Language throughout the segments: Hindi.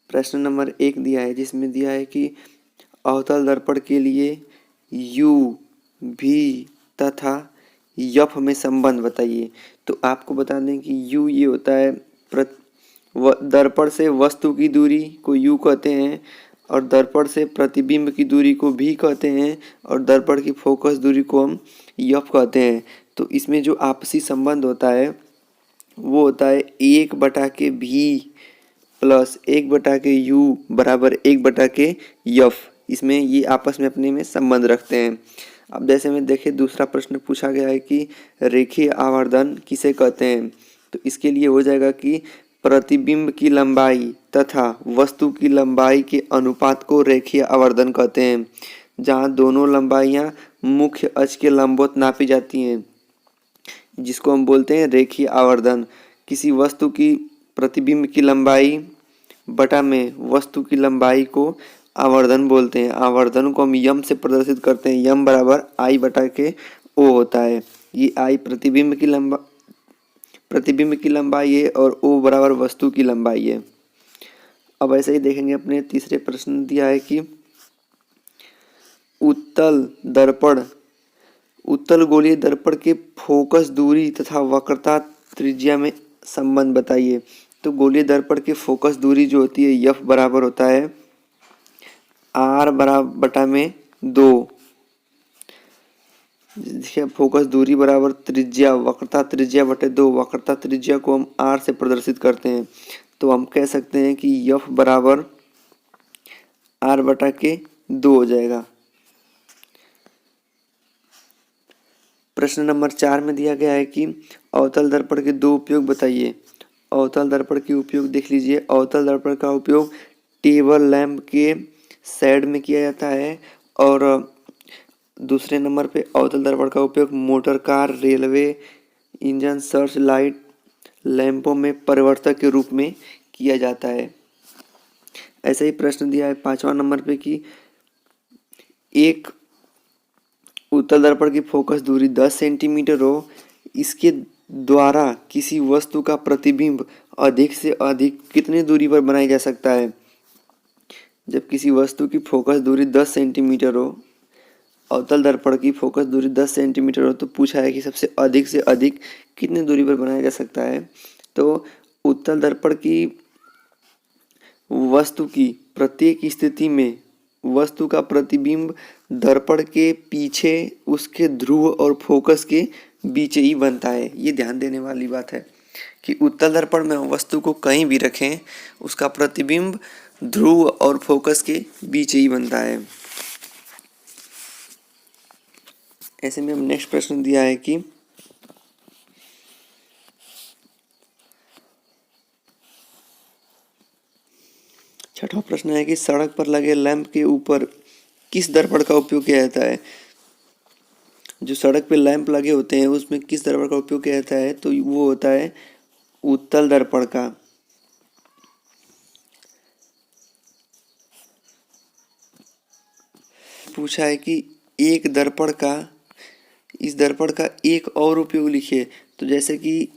प्रश्न नंबर 1 दिया है, जिसमें दिया है कि अवतल दर्पण के लिए यू, भी तथा यफ में संबंध बताइए। तो आपको बता दें कि यू ये होता है दर्पण से वस्तु की दूरी को यू कहते हैं, और दर्पण से प्रतिबिंब की दूरी को भी कहते हैं, और दर्पण की फोकस दूरी को हम यफ कहते हैं। तो इसमें जो आपसी संबंध होता है वो होता है 1/v प्लस 1/u बराबर 1/k यफ। इसमें ये आपस में अपने में संबंध रखते हैं। अब जैसे में देखें, दूसरा प्रश्न पूछा गया है कि रेखीय आवर्धन किसे कहते हैं। तो इसके लिए हो जाएगा कि प्रतिबिंब की लंबाई तथा वस्तु की लंबाई के अनुपात को रेखीय आवर्धन कहते हैं, जहाँ दोनों लंबाइयाँ मुख्य अक्ष के लंबवत नापी जाती हैं, जिसको हम बोलते हैं रेखीय आवर्धन। किसी वस्तु की प्रतिबिंब की लंबाई बटा में वस्तु की लंबाई को आवर्धन बोलते हैं। आवर्धन को हम यम से प्रदर्शित करते हैं। यम बराबर आई बटा के ओ होता है। ये आई प्रतिबिंब की लंबाई है और ओ बराबर वस्तु की लंबाई है। अब ऐसे ही देखेंगे, अपने तीसरे प्रश्न दिया है कि उत्तल गोलीय दर्पण के फोकस दूरी तथा वक्रता त्रिज्या में संबंध बताइए। तो गोलीय दर्पण के फोकस दूरी जो होती है यफ बराबर होता है आर बराबर बटा में 2। देखिए, फोकस दूरी बराबर त्रिज्या, वक्रता त्रिज्या बटे 2। वक्रता त्रिज्या को हम आर से प्रदर्शित करते हैं, तो हम कह सकते हैं कि यफ बराबर आर बटा के 2 हो जाएगा। प्रश्न नंबर 4 में दिया गया है कि अवतल दर्पण के 2 उपयोग बताइए। अवतल दर्पण के उपयोग देख लीजिए। अवतल दर्पण का उपयोग टेबल लैंप के शेड में किया जाता है, और दूसरे नंबर पे अवतल दर्पण का उपयोग motor car, railway engine, search light लैंपों में परिवर्तक के रूप में किया जाता है। ऐसे ही प्रश्न दिया है 5वां नंबर पे कि एक उत्तल दर्पण की फोकस दूरी 10 सेंटीमीटर हो, इसके द्वारा किसी वस्तु का प्रतिबिंब अधिक से अधिक कितनी दूरी पर बनाया जा सकता है। जब किसी वस्तु की फोकस दूरी 10 सेंटीमीटर हो, अवतल दर्पण की फोकस दूरी 10 सेंटीमीटर हो, तो पूछा है कि सबसे अधिक से अधिक कितनी दूरी पर बनाया जा सकता है। तो उत्तल दर्पण की वस्तु की प्रत्येक स्थिति में वस्तु का प्रतिबिंब दर्पण के पीछे उसके ध्रुव और फोकस के बीच ही बनता है। ये ध्यान देने वाली बात है कि उत्तल दर्पण में वस्तु को कहीं भी रखें, उसका प्रतिबिंब ध्रुव और फोकस के बीच ही बनता है। ऐसे में हम नेक्स्ट प्रश्न दिया है कि छठवां प्रश्न है कि सड़क पर लगे लैंप के ऊपर किस दर्पण का उपयोग किया जाता है। जो सड़क पे लैंप लगे होते हैं उसमें किस दर्पण का उपयोग किया जाता है, तो वो होता है उत्तल दर्पण का। पूछा है कि एक दर्पण का, इस दर्पण का एक और उपयोग लिखिए। तो जैसे कि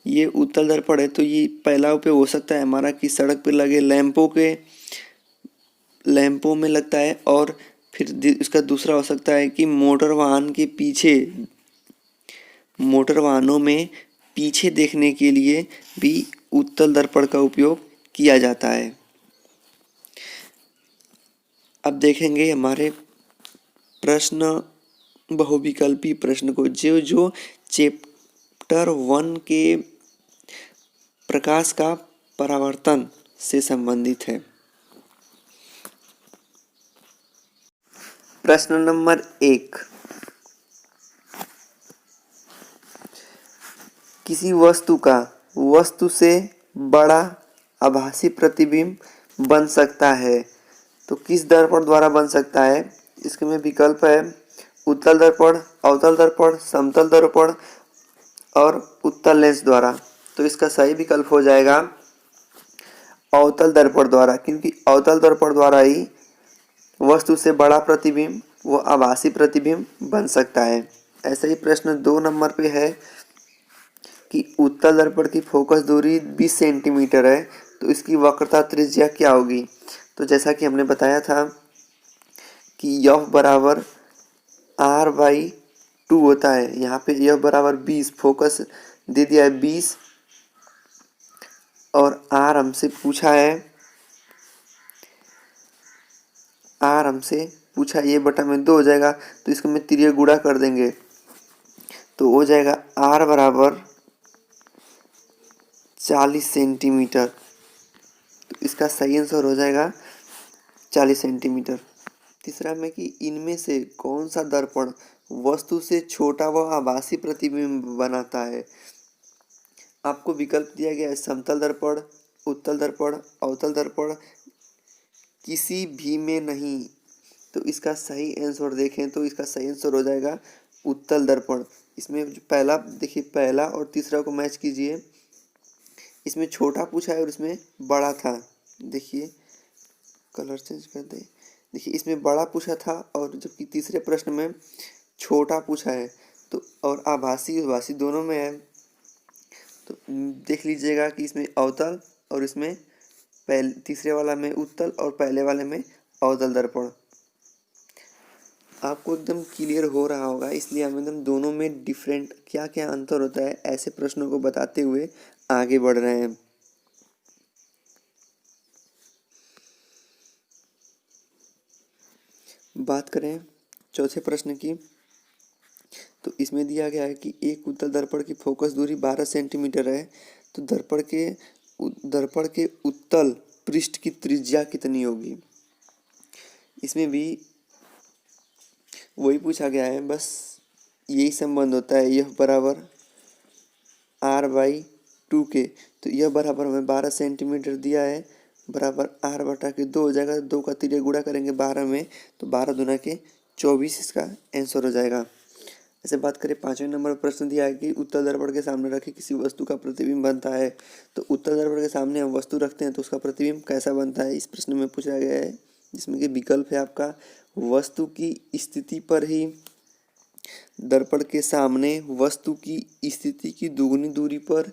ये उत्तल दर्पण है, तो ये पहला उपयोग हो सकता है हमारा कि सड़क पे लगे लैंपों में लगता है, और फिर इसका दूसरा हो सकता है कि मोटर वाहनों में पीछे देखने के लिए भी उत्तल दर्पण का उपयोग किया जाता है। अब देखेंगे हमारे प्रश्न बहुविकल्पी प्रश्न को, जो चैप्टर 1 के प्रकाश का परावर्तन से संबंधित है। प्रश्न नंबर 1, किसी वस्तु का वस्तु से बड़ा आभासी प्रतिबिंब बन सकता है, तो किस दर्पण द्वारा बन सकता है। इसके में विकल्प है उत्तल दर्पण, अवतल दर्पण, समतल दर्पण और उत्तल लेंस द्वारा। तो इसका सही विकल्प हो जाएगा अवतल दर्पण द्वारा, क्योंकि अवतल दर्पण द्वारा ही वस्तु से बड़ा प्रतिबिंब वो आभासी प्रतिबिंब बन सकता है। ऐसे ही प्रश्न 2 नंबर पे है कि उत्तल दर्पण की फोकस दूरी 20 सेंटीमीटर है, तो इसकी वक्रता त्रिज्या क्या होगी? तो जैसा कि हमने बताया था कि यफ बराबर r/2 होता है। यहाँ पे यफ बराबर 20, फोकस दे दिया है 20 और r हमसे पूछा है ये बटा में 2 हो जाएगा, तो इसको में तिर्यक गुणा कर देंगे तो हो जाएगा r बराबर 40 सेंटीमीटर। तो इसका सही आंसर हो जाएगा 40 सेंटीमीटर। तीसरा में कि इनमें से कौन सा दर्पण वस्तु से छोटा व आभासी प्रतिबिंब बनाता है? आपको विकल्प दिया गया है समतल दर्पण, उत्तल दर्पण, अवतल दर्पण, किसी भी में नहीं। तो इसका सही आंसर देखें तो इसका सही आंसर हो जाएगा उत्तल दर्पण। इसमें जो पहला देखिए, पहला और तीसरा को मैच कीजिए। इसमें छोटा पूछा है और इसमें बड़ा था। देखिए कलर चेंज कर दे। देखिए इसमें बड़ा पूछा था और जबकि तीसरे प्रश्न में छोटा पूछा है। तो और आभासी दोनों में है। तो देख लीजिएगा कि इसमें अवतल और इसमें तीसरे वाला में उत्तल और पहले वाले में अवतल दर्पण। आपको एकदम क्लियर हो रहा होगा, इसलिए हम एकदम दोनों में डिफरेंट क्या क्या अंतर होता है ऐसे प्रश्नों को बताते हुए आगे बढ़ रहे हैं। बात करें चौथे प्रश्न की, तो इसमें दिया गया है कि एक उत्तल दर्पण की फोकस दूरी 12 सेंटीमीटर है। तो दर्पण के उत्तल पृष्ठ की त्रिज्या कितनी होगी? इसमें भी वही पूछा गया है, बस यही संबंध होता है, यह बराबर r/2 के। तो यह बराबर हमें 12 सेंटीमीटर दिया है, बराबर r बटा के 2 हो जाएगा। 2 का तिर्यक गुणा करेंगे 12 में, तो 12 दूना के 24 इसका आंसर हो जाएगा। ऐसे बात करें 5वें नंबर पर प्रश्न दिया है कि उत्तल दर्पण के सामने रखे किसी वस्तु का प्रतिबिंब बनता है। तो उत्तल दर्पण के सामने हम वस्तु रखते हैं तो उसका प्रतिबिंब कैसा बनता है, इस प्रश्न में पूछा गया है। जिसमें कि विकल्प है आपका वस्तु की स्थिति पर ही दर्पण के सामने वस्तु की स्थिति की दुगुनी दूरी पर।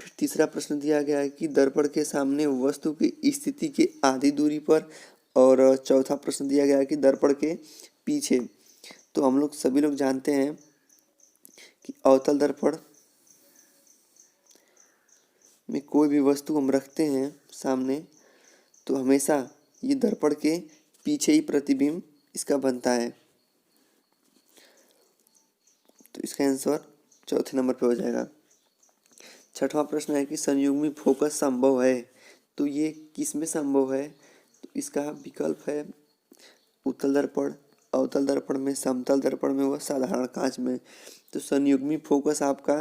फिर तीसरा प्रश्न दिया गया है कि दर्पण के सामने वस्तु की स्थिति के आधी दूरी पर। और चौथा प्रश्न दिया गया है कि दर्पण के पीछे। तो हम लोग सभी लोग जानते हैं कि अवतल दर्पण में कोई भी वस्तु हम रखते हैं सामने तो हमेशा ये दर्पण के पीछे ही प्रतिबिंब इसका बनता है। तो इसका आंसर चौथे नंबर पे हो जाएगा। छठवां प्रश्न है कि संयुग्मी फोकस संभव है, तो ये किस में संभव है? तो इसका विकल्प है उत्तल दर्पण, अवतल दर्पण में, समतल दर्पण में व साधारण कांच में। तो संयुग्मी फोकस आपका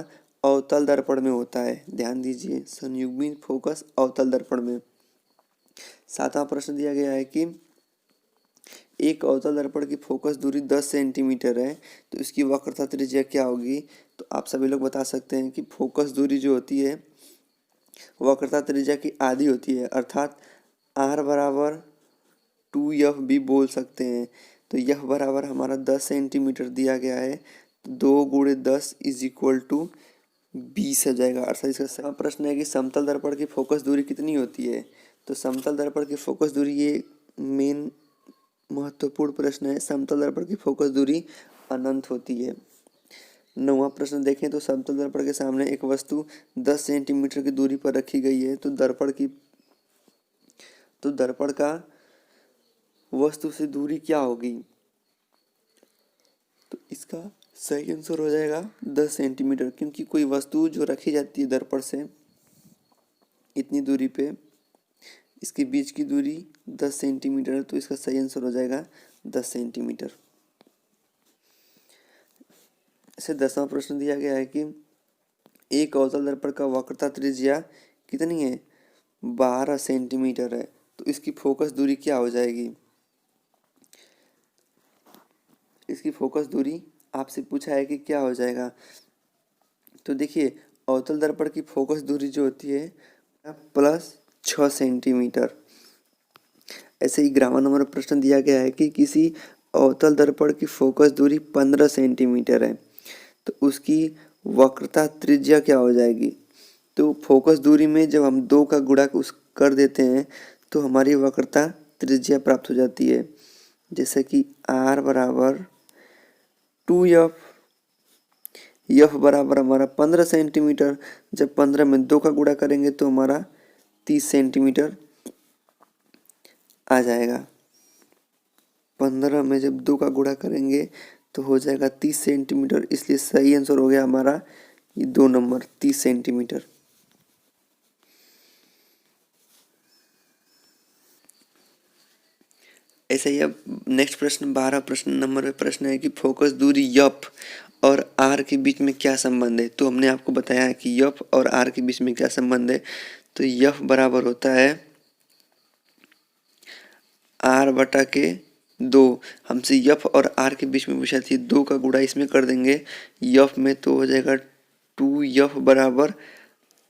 अवतल दर्पण में होता है, ध्यान दीजिए, संयुग्मी फोकस अवतल दर्पण में। सातवां प्रश्न दिया गया है कि एक अवतल दर्पण की फोकस दूरी 10 सेंटीमीटर है, तो इसकी वक्रता त्रिज्या क्या होगी? तो आप सभी लोग बता सकते हैं कि फोकस दूरी जो होती है वक्रता त्रिज्या की आधी होती है, अर्थात r बराबर 2f भी बोल सकते हैं। तो यह बराबर हमारा 10 सेंटीमीटर दिया गया है, तो 2 गुणे 10 इज इक्वल टू 20 हो जाएगा। अर्थात इसका प्रश्न है कि समतल दर्पण की फोकस दूरी कितनी होती है? तो समतल दर्पण की फोकस दूरी, ये मेन महत्वपूर्ण प्रश्न है। समतल दर्पण की फोकस दूरी अनंत होती है। 9वां प्रश्न देखें तो समतल दर्पण के सामने एक वस्तु 10 सेंटीमीटर की दूरी पर रखी गई है, तो दर्पण का वस्तु से दूरी क्या होगी? तो इसका सही आंसर हो जाएगा 10 सेंटीमीटर, क्योंकि कोई वस्तु जो रखी जाती है दर्पण से इतनी दूरी पे, इसके बीच की दूरी 10 सेंटीमीटर है, तो इसका सही आंसर हो जाएगा 10 सेंटीमीटर। ऐसे 10वां प्रश्न दिया गया है कि एक अवतल दर्पण का वक्रता त्रिज्या कितनी है? 12 सेंटीमीटर है, तो इसकी फोकस दूरी क्या हो जाएगी? इसकी फोकस दूरी आपसे पूछा है कि क्या हो जाएगा। तो देखिए अवतल दर्पण की फोकस दूरी जो होती है प्लस 6 सेंटीमीटर। ऐसे ही 11वां नंबर प्रश्न दिया गया है कि किसी अवतल दर्पण की फोकस दूरी 15 सेंटीमीटर है, तो उसकी वक्रता त्रिज्या क्या हो जाएगी? तो फोकस दूरी में जब हम 2 का गुणा कर देते हैं तो हमारी वक्रता त्रिज्या प्राप्त हो जाती है। जैसे कि r बराबर 2f, यफ बराबर हमारा 15 सेंटीमीटर। जब 15 में 2 का गुणा करेंगे तो हमारा 30 सेंटीमीटर आ जाएगा। 15 में जब 2 का गुणा करेंगे तो हो जाएगा 30 सेंटीमीटर, इसलिए सही आंसर हो गया हमारा ये 2 नंबर 30 सेंटीमीटर। ऐसे ही अब नेक्स्ट प्रश्न 12 प्रश्न नंबर पे प्रश्न है कि फोकस दूरी यफ और आर के बीच में क्या संबंध है। तो हमने आपको बताया है कि यफ और आर के बीच में क्या संबंध है। तो यफ बराबर होता है आर बटा के 2। हमसे यफ और आर के बीच में पूछा थी, 2 का गुणा इसमें कर देंगे यफ में तो हो जाएगा 2f बराबर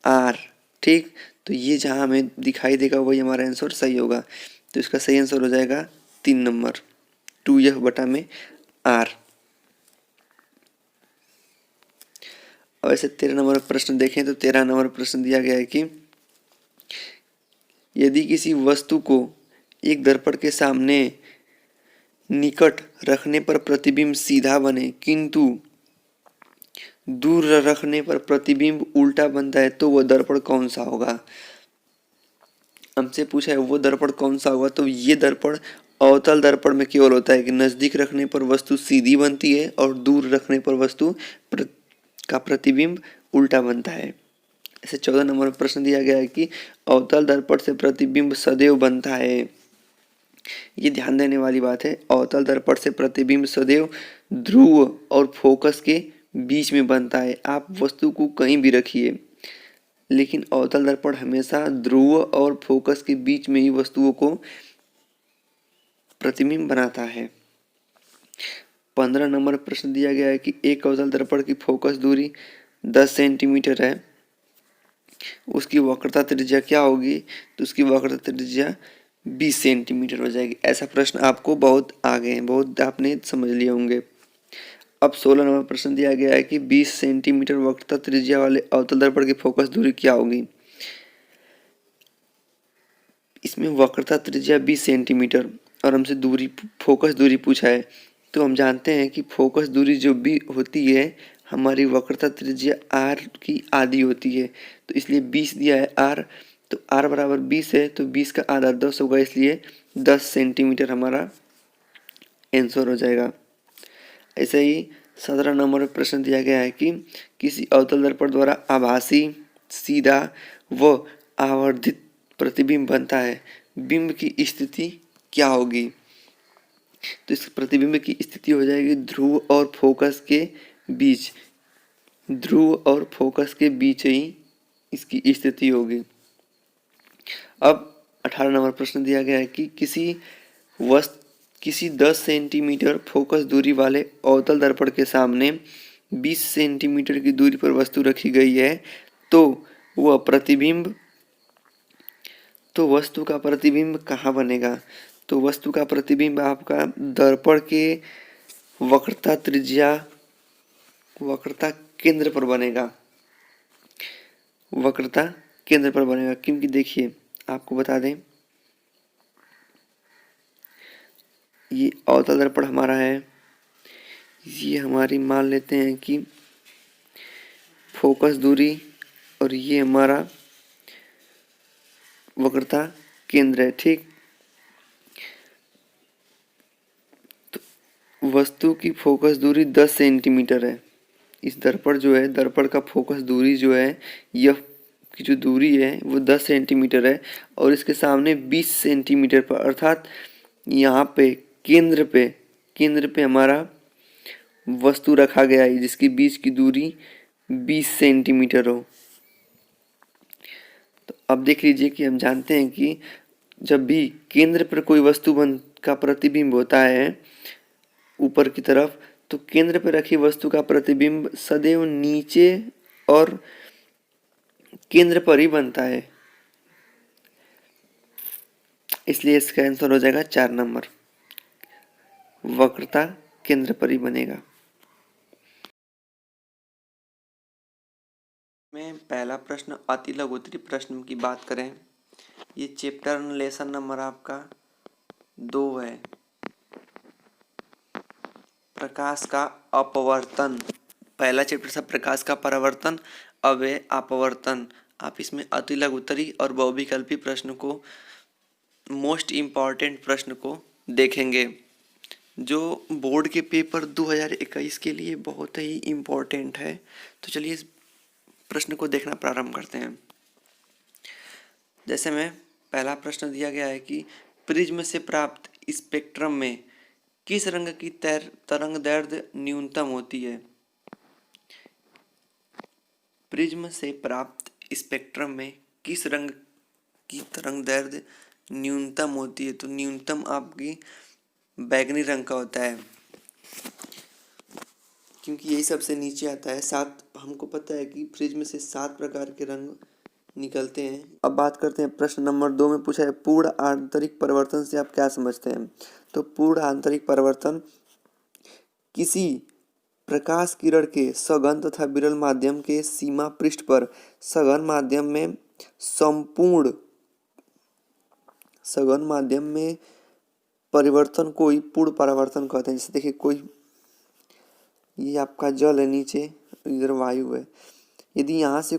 आर। ठीक, तो ये जहाँ हमें दिखाई देगा वही हमारा आंसर सही होगा। तो इसका सही आंसर हो जाएगा 3 नंबर 2f बटा में आर। और ऐसे 13 नंबर प्रश्न देखें तो 13 नंबर प्रश्न दिया गया है कि यदि किसी वस्तु को एक दर्पण के सामने निकट रखने पर प्रतिबिंब सीधा बने किंतु दूर रखने पर प्रतिबिंब उल्टा बनता है तो वह दर्पण कौन सा होगा। हमसे पूछा है वो दर्पण कौन सा होगा। तो ये दर्पण अवतल दर्पण में केवल होता है कि नजदीक रखने पर वस्तु सीधी बनती है और दूर रखने पर वस्तु का प्रतिबिंब उल्टा बनता है। ऐसे 14 नंबर प्रश्न दिया गया है कि अवतल दर्पण से प्रतिबिंब सदैव बनता है। ये ध्यान देने वाली बात है, अवतल दर्पण से प्रतिबिंब सदैव ध्रुव और फोकस के बीच में बनता है। आप वस्तु को कहीं भी रखिए लेकिन अवतल दर्पण हमेशा ध्रुव और फोकस के बीच में ही वस्तुओं को प्रतिबिंब बनाता है। 15 नंबर प्रश्न दिया गया है कि एक अवतल दर्पण की फोकस दूरी 10 सेंटीमीटर है, उसकी वक्रता त्रिज्या क्या होगी। तो उसकी वक्रता त्रिज्या 20 सेंटीमीटर हो जाएगी। ऐसा प्रश्न आपको बहुत आ गए हैं, बहुत आपने समझ लिए होंगे। अब 16 नंबर प्रश्न दिया गया है कि 20 सेंटीमीटर वक्रता त्रिज्या वाले अवतल दर्पण की फोकस दूरी क्या होगी। इसमें वक्रता त्रिज्या 20 सेंटीमीटर और हमसे दूरी फोकस दूरी पूछा है। तो हम जानते हैं कि फोकस दूरी जो भी होती है हमारी वक्रता त्रिज्या r की आधी होती है। तो इसलिए 20 दिया है r, तो r बराबर 20 है तो 20 का आधा 10 होगा, इसलिए 10 सेंटीमीटर हमारा आंसर हो जाएगा। ऐसे ही 17 नंबर पर प्रश्न दिया गया है कि किसी अवतल दर्पण द्वारा आभासी सीधा व आवर्धित प्रतिबिंब बनता है, बिंब की स्थिति क्या होगी। तो इस प्रतिबिंब की स्थिति हो जाएगी ध्रुव और फोकस के बीच, ध्रुव और फोकस के बीच ही इसकी स्थिति होगी। अब 18 नंबर प्रश्न दिया गया है कि किसी 10 सेंटीमीटर फोकस दूरी वाले अवतल दर्पण के सामने 20 सेंटीमीटर की दूरी पर वस्तु रखी गई है तो वस्तु का प्रतिबिंब कहाँ बनेगा। तो वस्तु का प्रतिबिंब आपका दर्पण के वक्रता त्रिज्या वक्रता केंद्र पर बनेगा, वक्रता केंद्र पर बनेगा। क्योंकि देखिए आपको बता दें ये अवतल दर्पण हमारा है, ये हमारी मान लेते हैं कि फोकस दूरी और ये हमारा वक्रता केंद्र है। ठीक, तो वस्तु की फोकस दूरी 10 सेंटीमीटर है। इस दर्पण जो है दर्पण का फोकस दूरी जो है यह की जो दूरी है वो 10 सेंटीमीटर है और इसके सामने 20 सेंटीमीटर पर अर्थात यहाँ पे केंद्र पे हमारा वस्तु रखा गया है जिसकी बीच की दूरी 20 सेंटीमीटर हो। तो अब देख लीजिए कि हम जानते हैं कि जब भी केंद्र पर कोई वस्तु का प्रतिबिंब होता है ऊपर की तरफ, तो केंद्र पर रखी वस्तु का प्रतिबिंब सदैव नीचे और केंद्र पर ही बनता है, इसलिए इसका आंसर हो जाएगा 4 नंबर, वक्रता केंद्र पर ही बनेगा। में पहला प्रश्न अति लघु उत्तरीय प्रश्न की बात करें ये चैप्टर लेसन नंबर आपका 2 है। प्रकाश का अपवर्तन। पहला चैप्टर था प्रकाश का परावर्तन, अब है अपवर्तन। आप इसमें अति लघुत्तरी और बहुविकल्पी प्रश्न को, मोस्ट इम्पॉर्टेंट प्रश्न को देखेंगे, जो बोर्ड के पेपर 2021 के लिए बहुत ही इम्पोर्टेंट है। तो चलिए इस प्रश्न को देखना प्रारंभ करते हैं। जैसे में पहला प्रश्न दिया गया है कि प्रिज्म से प्राप्त स्पेक्ट्रम में किस रंग की तरंग दैर्ध्य न्यूनतम होती है। प्रिज्म से प्राप्त स्पेक्ट्रम में किस रंग की तरंग दैर्ध्य न्यूनतम होती है। तो न्यूनतम आपकी बैगनी रंग का होता है, क्योंकि यही सबसे नीचे आता है। 7 हमको पता है कि प्रिज्म से 7 प्रकार के रंग निकलते हैं। अब बात करते हैं प्रश्न नंबर 2 में पूछा है पूर्ण आंतरिक परिवर्तन से आप क्या समझते हैं। तो पूर्ण आंतरिक परिवर्तन किसी प्रकाश किरण के सघन तथा विरल माध्यम के सीमा पृष्ठ पर सघन माध्यम में परिवर्तन को ही पूर्ण परावर्तन कहते हैं। जैसे देखिए कोई, ये आपका जल है, नीचे इधर वायु है। यदि यहाँ से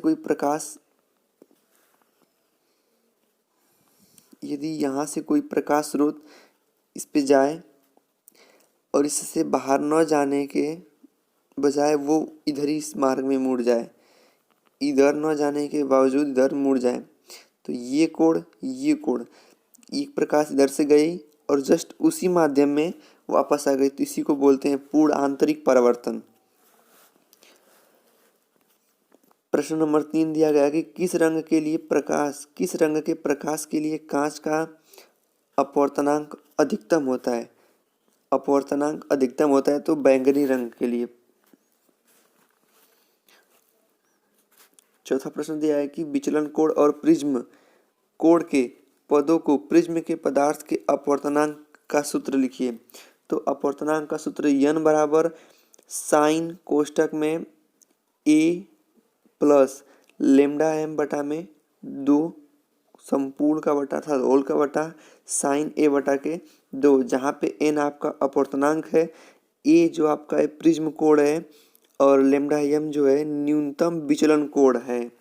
कोई प्रकाश स्रोत इस पे जाए और इससे बाहर न जाने के बजाय वो इधर ही इस मार्ग में मुड़ जाए, इधर न जाने के बावजूद इधर मुड़ जाए, तो ये कोण एक प्रकाश इधर से गई और जस्ट उसी माध्यम में वापस आ गई, तो इसी को बोलते हैं पूर्ण आंतरिक परावर्तन। प्रश्न नंबर 3 दिया गया कि किस रंग के प्रकाश के लिए कांच का अपवर्तनांक अधिकतम होता है। अपवर्तनांक अधिकतम होता है तो बैंगनी रंग के लिए। चौथा प्रश्न दिया है कि विचलन कोण और प्रिज्म कोण के पदों को प्रिज्म के पदार्थ के अपवर्तनांक का सूत्र लिखिए। तो अपवर्तनांक का सूत्र n बराबर साइन कोष्टक में a प्लस लेमडा m बटा में 2 संपूर्ण का बटा था होल का बटा साइन a बटा के 2, जहाँ पे n आपका अपवर्तनांक है, a जो आपका है प्रिज्म कोण है और लेमडा m जो है न्यूनतम विचलन कोण है।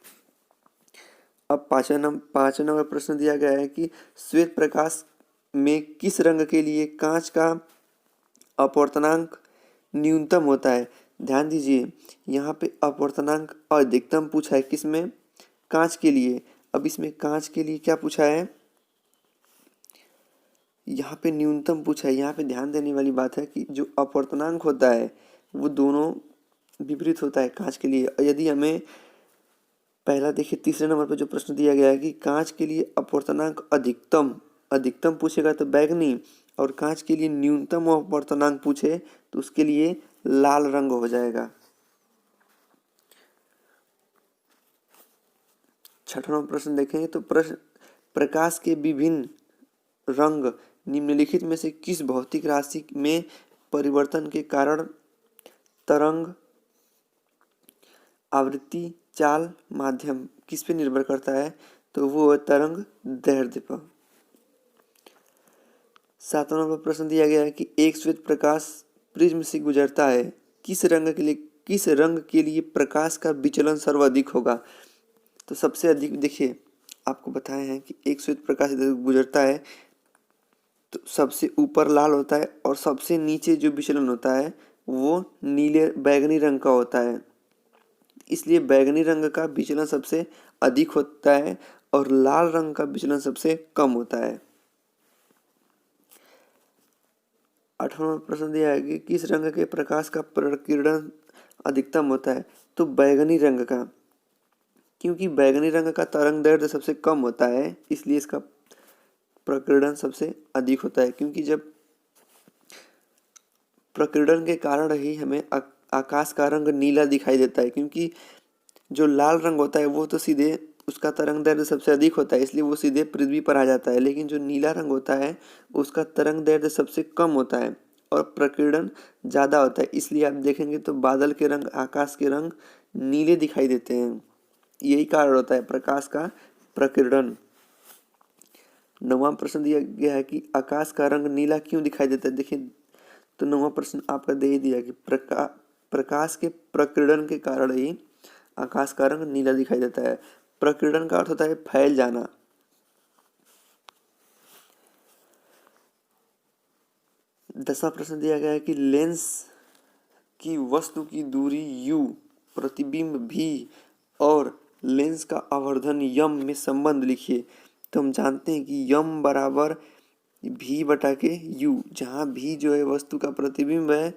अब पांचवा नंबर प्रश्न दिया गया है कि श्वेत प्रकाश में किस रंग के लिए कांच का अपवर्तनांक न्यूनतम होता है। ध्यान दीजिए, यहाँ पे अपवर्तनांक अधिकतम पूछा है, किसमें, कांच के लिए। अब इसमें कांच के लिए क्या पूछा है, यहाँ पे न्यूनतम पूछा है। यहाँ पे ध्यान देने वाली बात है कि जो अपवर्तनांक होता है वो दोनों विपरीत होता है कांच के लिए। और यदि हमें पहला देखिए, तीसरे नंबर पर जो प्रश्न दिया गया है कि कांच के लिए अपवर्तनांक अधिकतम पूछेगा तो बैगनी, और कांच के लिए न्यूनतम अपवर्तनांक पूछे तो उसके लिए लाल रंग हो जाएगा। छठा नंबर प्रश्न देखेंगे तो प्रकाश के विभिन्न रंग निम्नलिखित में से किस भौतिक राशि में परिवर्तन के कारण तरंग आवृत्ति चाल माध्यम किस पे निर्भर करता है। तो वो है तरंग दैर्ध्य पर। 7वां नंबर प्रश्न दिया गया है कि एक श्वेत प्रकाश प्रिज्म से गुजरता है, किस रंग के लिए प्रकाश का विचलन सर्वाधिक होगा। तो सबसे अधिक देखिए, आपको बताए हैं कि एक श्वेत प्रकाश इधर गुजरता है तो सबसे ऊपर लाल होता है और सबसे नीचे जो विचलन होता है वो बैगनी रंग का होता है। इसलिए बैगनी रंग का विचलन सबसे अधिक होता है और लाल रंग का विचलन सबसे कम होता है। 8वां प्रश्न दिया है कि किस रंग के प्रकाश का प्रकीर्णन अधिकतम होता है। तो बैगनी रंग का, क्योंकि बैगनी रंग का तरंग दैर्ध्य सबसे कम होता है इसलिए इसका प्रकीर्णन सबसे अधिक होता है। क्योंकि जब प्रकीर्णन के कारण ही हमें आकाश का रंग नीला दिखाई देता है, क्योंकि जो लाल रंग होता है वो तो सीधे उसका तरंग दैर्ध्य सबसे अधिक होता है इसलिए वो सीधे पृथ्वी पर आ जाता है, लेकिन जो नीला रंग होता है उसका तरंग दैर्ध्य सबसे कम होता है और प्रकीर्णन ज़्यादा होता है। इसलिए आप देखेंगे तो बादल के रंग, आकाश के रंग नीले दिखाई देते हैं। यही कारण होता है प्रकाश का प्रकीर्णन। 9वां प्रश्न दिया गया है कि आकाश का रंग नीला क्यों दिखाई देता है। देखिए, तो 9वां प्रश्न आपका दे ही दिया कि प्रकाश के प्रकीर्णन के कारण ही आकाश का रंग नीला दिखाई देता है। प्रकीर्णन का अर्थ होता है फैल जाना। 10वां प्रश्न दिया गया है कि लेंस की वस्तु की दूरी u, प्रतिबिंब v और लेंस का आवर्धन यम में संबंध लिखिए। तो हम जानते हैं कि यम बराबर v बटा के u, जहाँ v जो है वस्तु का प्रतिबिंब है,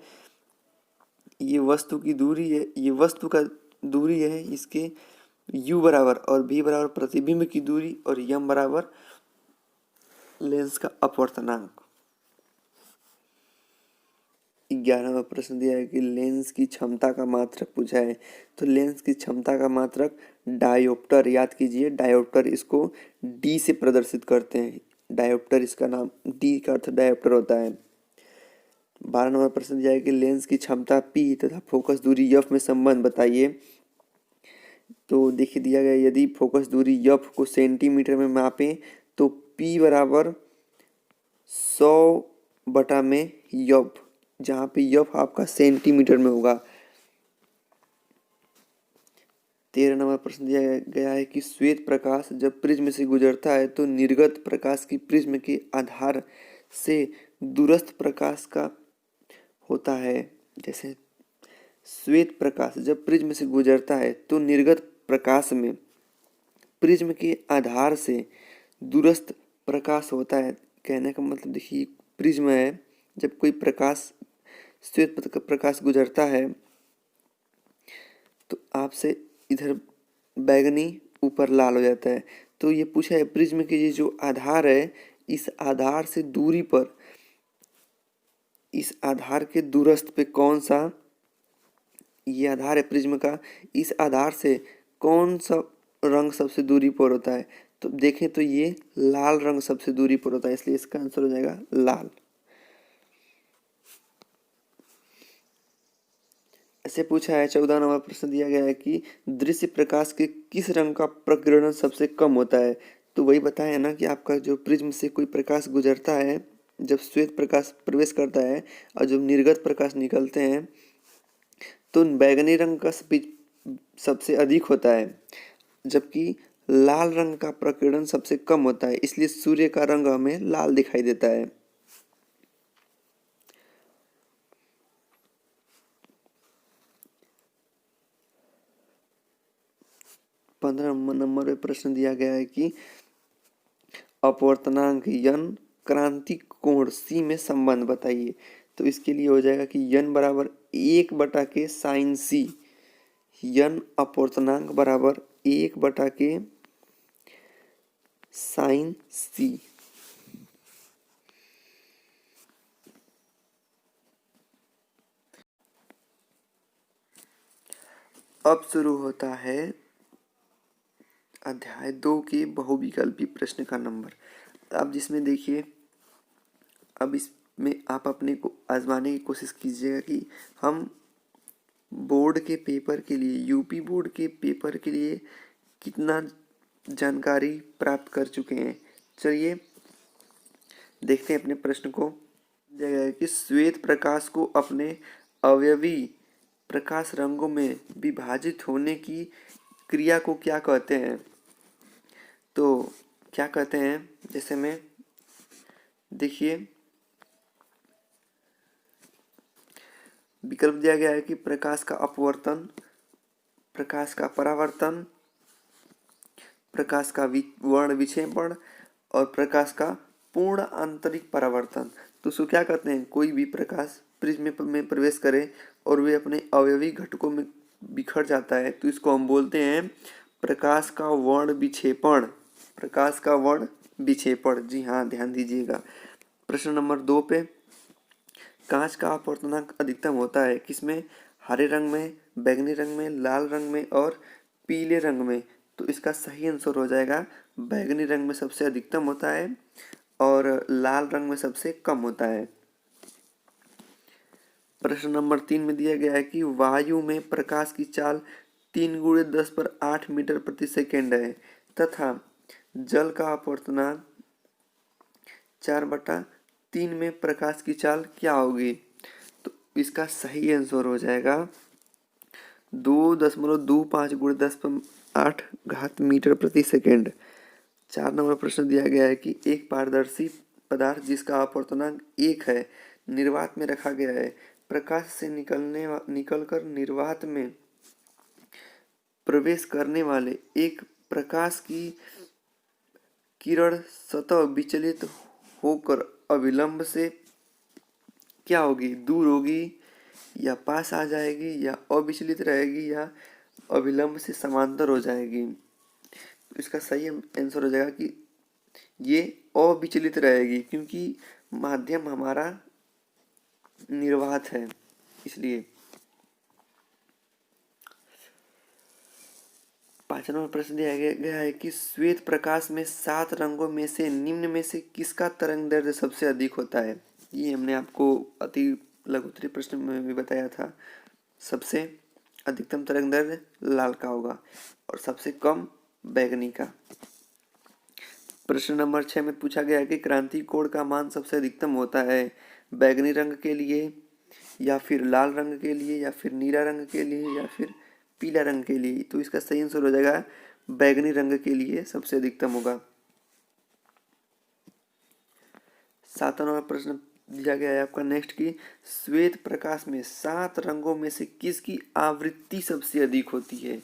ये वस्तु की दूरी है, ये वस्तु का दूरी है इसके u बराबर, और v बराबर प्रतिबिंब की दूरी, और यम बराबर लेंस का अपवर्तनांक। 11वां प्रश्न दिया है कि लेंस की क्षमता का मात्रक पूछा है। तो लेंस की क्षमता का मात्रक डायोप्टर, याद कीजिए डायोप्टर, इसको डी से प्रदर्शित करते हैं। डायोप्टर, इसका नाम डी का अर्थ डायोप्टर होता है। 12 नंबर प्रश्न दिया है कि लेंस की क्षमता पी तथा फोकस दूरी एफ में संबंध बताइए। तो देखिए दिया गया, यदि फोकस दूरी एफ को सेंटीमीटर में मापें तो पी बराबर 100 बटा में एफ, जहाँ पे एफ आपका सेंटीमीटर में होगा। 13 नंबर प्रश्न दिया गया है कि श्वेत प्रकाश जब प्रिज्म से गुजरता है तो निर्गत प्रकाश की प्रिज्म के आधार से दूरस्थ प्रकाश का होता है। जैसे श्वेत प्रकाश जब प्रिज्म से गुजरता है तो निर्गत प्रकाश में प्रिज्म के आधार से दूरस्थ प्रकाश होता है। कहने का मतलब देखिए, प्रिज्म है, जब कोई प्रकाश श्वेत प्रकाश गुजरता है तो आपसे इधर बैगनी, ऊपर लाल हो जाता है। तो ये पूछा है प्रिज्म के ये जो आधार है, इस आधार से दूरी पर, इस आधार के दूरस्थ पे कौन सा, ये आधार है प्रिज्म का, इस आधार से कौन सा रंग सबसे दूरी पर होता है। तो देखें तो ये लाल रंग सबसे दूरी पर होता है, इसलिए इसका आंसर हो जाएगा लाल। ऐसे पूछा है 14 नंबर प्रश्न दिया गया है कि दृश्य प्रकाश के किस रंग का प्रकीर्णन सबसे कम होता है। तो वही बताया ना कि आपका जो प्रिज्म से कोई प्रकाश गुजरता है, जब श्वेत प्रकाश प्रवेश करता है और जब निर्गत प्रकाश निकलते हैं तो बैगनी रंग का सबसे अधिक होता है, जबकि लाल रंग का प्रकीर्णन सबसे कम होता है, इसलिए सूर्य का रंग हमें लाल दिखाई देता है। 15 नंबर पे प्रश्न दिया गया है कि अपवर्तनांक यन क्रांति कोण सी में संबंध बताइए। तो इसके लिए हो जाएगा कि यन बराबर 1 बटा के साइन सी, यन अपवर्तनांक बराबर 1 बटा के साइन सी। अब शुरू होता है अध्याय 2 के बहुविकल्पी प्रश्न का नंबर। अब जिसमें देखिए, अब इसमें आप अपने को आजमाने की कोशिश कीजिएगा कि हम बोर्ड के पेपर के लिए, यूपी बोर्ड के पेपर के लिए कितना जानकारी प्राप्त कर चुके हैं। चलिए देखते हैं अपने प्रश्न को। दिया गया है कि श्वेत प्रकाश को अपने अवयवी प्रकाश रंगों में विभाजित होने की क्रिया को क्या कहते हैं। तो क्या कहते हैं, जैसे में देखिए विकल्प दिया गया है कि प्रकाश का अपवर्तन, प्रकाश का परावर्तन, प्रकाश का वर्ण विक्षेपण और प्रकाश का पूर्ण आंतरिक परावर्तन। तो उसको क्या कहते हैं, कोई भी प्रकाश प्रिज्म में प्रवेश करे और वे अपने अवयवी घटकों में बिखर जाता है तो इसको हम बोलते हैं प्रकाश का वर्ण विक्षेपण। प्रकाश का वर्ण विक्षेपण, जी हाँ, ध्यान दीजिएगा। प्रश्न नंबर 2 पे, कांच का अपवर्तनांक अधिकतम होता है किसमें, हरे रंग में, बैंगनी रंग में, लाल रंग में और पीले रंग में। तो इसका सही आंसर हो जाएगा बैंगनी रंग में सबसे अधिकतम होता है और लाल रंग में सबसे कम होता है। प्रश्न नंबर 3 में दिया गया है कि वायु में प्रकाश की चाल 3 × 10⁸ मीटर प्रति सेकेंड है तथा जल का अपवर्तनांक 4/3 में प्रकाश की चाल क्या होगी? तो इसका सही आंसर हो जाएगा 2.25 × 10⁸ मीटर प्रति सेकेंड। 4 नंबर प्रश्न दिया गया है कि एक पारदर्शी पदार्थ जिसका अपवर्तनांक 1 है निर्वात में रखा गया है। प्रकाश से निकलकर निर्वात में प्रवेश करने वाले एक प्रकाश की किरण सतह विचलित होकर अविलंब से क्या होगी? दूर होगी या पास आ जाएगी या अविचलित रहेगी या अविलंब से समांतर हो जाएगी। तो इसका सही आंसर हो जाएगा कि ये अविचलित रहेगी, क्योंकि माध्यम हमारा निर्वात है इसलिए। 5 नंबर प्रश्न दिया गया है कि श्वेत प्रकाश में 7 रंगों में से निम्न में से किसका तरंगदैर्ध्य सबसे अधिक होता है? ये हमने आपको अति लघुत्तरीय प्रश्न में भी बताया था। सबसे अधिकतम तरंगदैर्ध्य लाल का होगा और सबसे कम बैंगनी का। प्रश्न नंबर 6 में पूछा गया है कि क्रांति कोण का मान सबसे अधिकतम होता है बैंगनी रंग के लिए या फिर लाल रंग के लिए या फिर नीला रंग के लिए या फिर पीला रंग के लिए। तो इसका सही आंसर हो जाएगा बैंगनी रंग के लिए सबसे अधिकतम होगा। 7 नंबर प्रश्न दिया गया है आपका नेक्स्ट की श्वेत प्रकाश में 7 रंगों में से किसकी आवृत्ति सबसे अधिक होती है?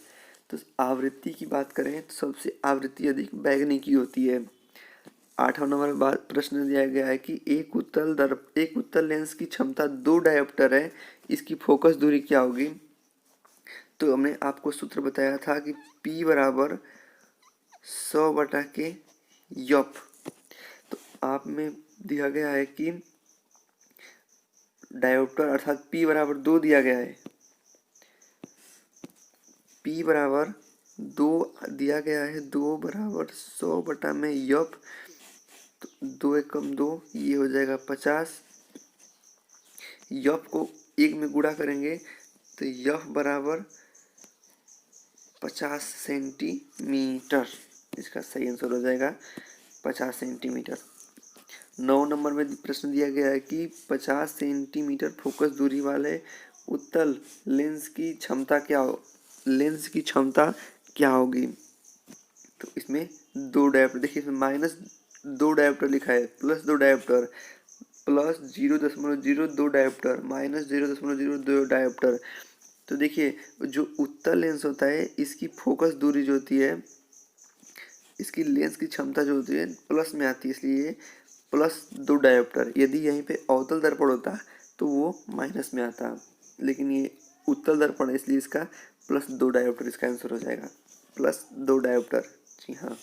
तो आवृत्ति की बात करें तो सबसे आवृत्ति अधिक बैंगनी की होती है। 8वां नंबर प्रश्न दिया गया है कि एक उत्तल लेंस की क्षमता 2 डायोप्टर है, इसकी फोकस दूरी क्या होगी? तो हमने आपको सूत्र बताया था कि P बराबर 100/K यप। तो आप में दिया गया है कि डायोप्टर अर्थात P बराबर 2 दिया गया है। P बराबर 2 दिया गया है, 2 बराबर 100 में यप, तो 2 एकम 2 ये हो जाएगा 50। यफ को 1 में गुणा करेंगे तो यफ बराबर 50 सेंटीमीटर। इसका सही आंसर हो जाएगा 50 सेंटीमीटर। 9 नंबर में प्रश्न दिया गया है कि 50 सेंटीमीटर फोकस दूरी वाले उत्तल लेंस की क्षमता क्या होगी? तो इसमें 2 डायोप्टर, देखिए इसमें -2 डायोप्टर लिखा है, +2 डायोप्टर, +0.02 डायोप्टर, -0.02 डायोप्टर। तो देखिए जो उत्तल लेंस होता है इसकी फोकस दूरी जो होती है, इसकी लेंस की क्षमता जो होती है प्लस में आती है, इसलिए +2 डायोप्टर। यदि यहीं पे अवतल दर्पण होता तो वो माइनस में आता, लेकिन ये उत्तल दर्पण है इसलिए इसका +2 डायोप्टर इसका आंसर हो जाएगा। +2 डायोप्टर, जी हाँ।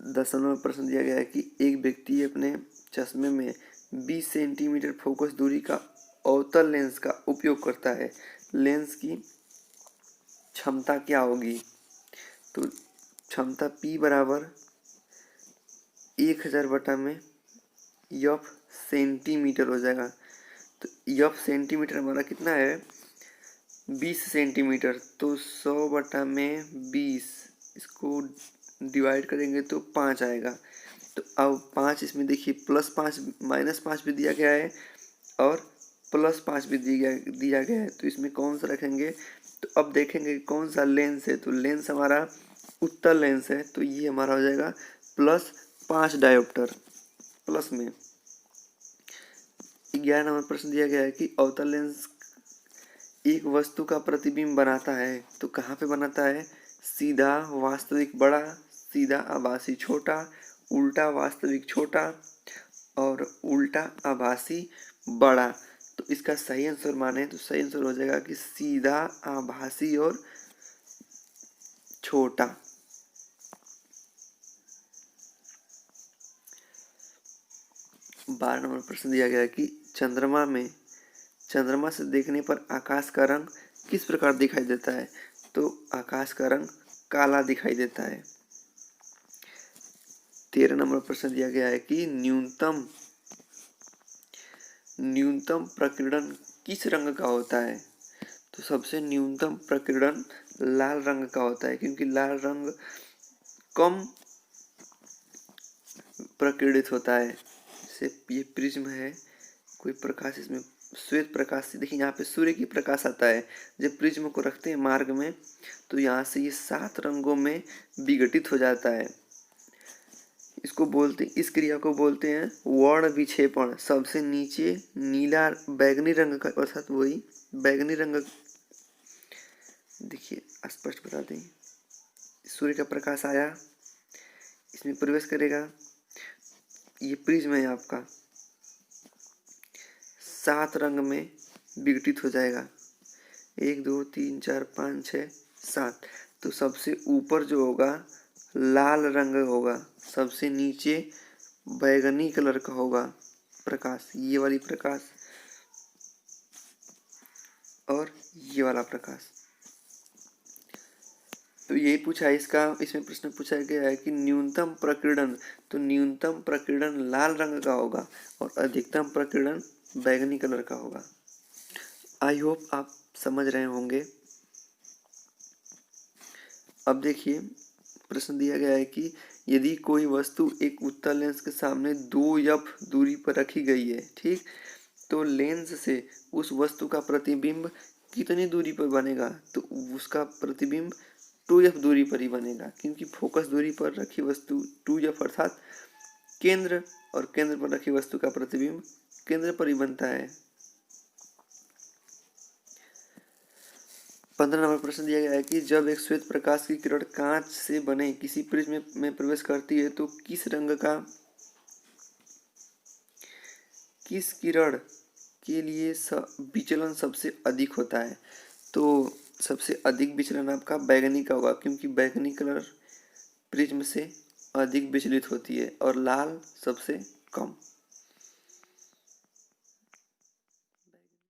10 नंबर प्रश्न दिया गया है कि एक व्यक्ति अपने चश्मे में 20 सेंटीमीटर फोकस दूरी का अवतल लेंस का उपयोग करता है, लेंस की क्षमता क्या होगी? तो क्षमता P बराबर 1000 में यफ सेंटीमीटर हो जाएगा। तो यफ सेंटीमीटर हमारा कितना है? 20 सेंटीमीटर, तो 100 में 20, इसको डिवाइड करेंगे तो 5 आएगा। तो अब 5 इसमें देखिए +5 -5 भी दिया गया है और +5 भी दिया गया है, तो इसमें कौन सा रखेंगे? तो अब देखेंगे कौन सा लेंस है, तो लेंस हमारा उत्तल लेंस है, तो ये हमारा हो जाएगा +5 डायोप्टर प्लस में। 11 नंबर प्रश्न दिया गया है कि अवतल लेंस एक वस्तु का प्रतिबिंब बनाता है, तो कहाँ पे बनाता है? सीधा वास्तविक बड़ा, सीधा आभासी छोटा, उल्टा वास्तविक छोटा और उल्टा आभासी बड़ा। तो इसका सही आंसर माने तो सही आंसर हो जाएगा कि सीधा, आभासी और छोटा। बारह नंबर प्रश्न दिया गया है कि चंद्रमा से देखने पर आकाश का रंग किस प्रकार दिखाई देता है? तो आकाश का रंग काला दिखाई देता है। 13 नंबर प्रश्न दिया गया है कि न्यूनतम प्रकीर्णन किस रंग का होता है? तो सबसे न्यूनतम प्रकीर्णन लाल रंग का होता है, क्योंकि लाल रंग कम प्रकीर्णित होता है। जैसे ये प्रिज्म है, कोई प्रकाश इसमें श्वेत प्रकाश से, देखिए यहाँ पे सूर्य की प्रकाश आता है। जब प्रिज्म को रखते हैं मार्ग में तो यहाँ से ये 7 रंगों में विघटित हो जाता है। इसको बोलते, इस क्रिया को बोलते हैं वर्ण विक्षेपण। सबसे नीचे नीला बैगनी रंग का, अर्थात वही बैगनी रंग, देखिए स्पष्ट बता दें, सूर्य का प्रकाश आया, इसमें प्रवेश करेगा, ये प्रिज्म है आपका, 7 रंग में विघटित हो जाएगा, 1 2 3 4 5 6 7। तो सबसे ऊपर जो होगा लाल रंग होगा, सबसे नीचे बैगनी कलर का होगा प्रकाश, ये वाली प्रकाश और ये वाला प्रकाश। तो यही पूछा है इसका, इसमें प्रश्न पूछा गया है कि न्यूनतम प्रकीर्णन, तो न्यूनतम प्रकीर्णन लाल रंग का होगा और अधिकतम प्रकीर्णन बैगनी कलर का होगा। आई होप आप समझ रहे होंगे। अब देखिए प्रश्न दिया गया है कि यदि कोई वस्तु एक उत्तल लेंस के सामने 2f दूरी पर रखी गई है, ठीक, तो लेंस से उस वस्तु का प्रतिबिंब कितनी दूरी पर बनेगा? तो उसका प्रतिबिंब 2f दूरी पर ही बनेगा, क्योंकि फोकस दूरी पर रखी वस्तु 2f अर्थात केंद्र, और केंद्र पर रखी वस्तु का प्रतिबिंब केंद्र पर ही बनता है। 15 नंबर प्रश्न दिया गया है कि जब एक श्वेत प्रकाश की किरण कांच से बने किसी प्रिज्म में प्रवेश करती है तो किस किरण के लिए विचलन सबसे अधिक होता है? तो सबसे अधिक विचलन आपका बैगनी का होगा, क्योंकि बैगनी कलर प्रिज्म से अधिक विचलित होती है और लाल सबसे कम।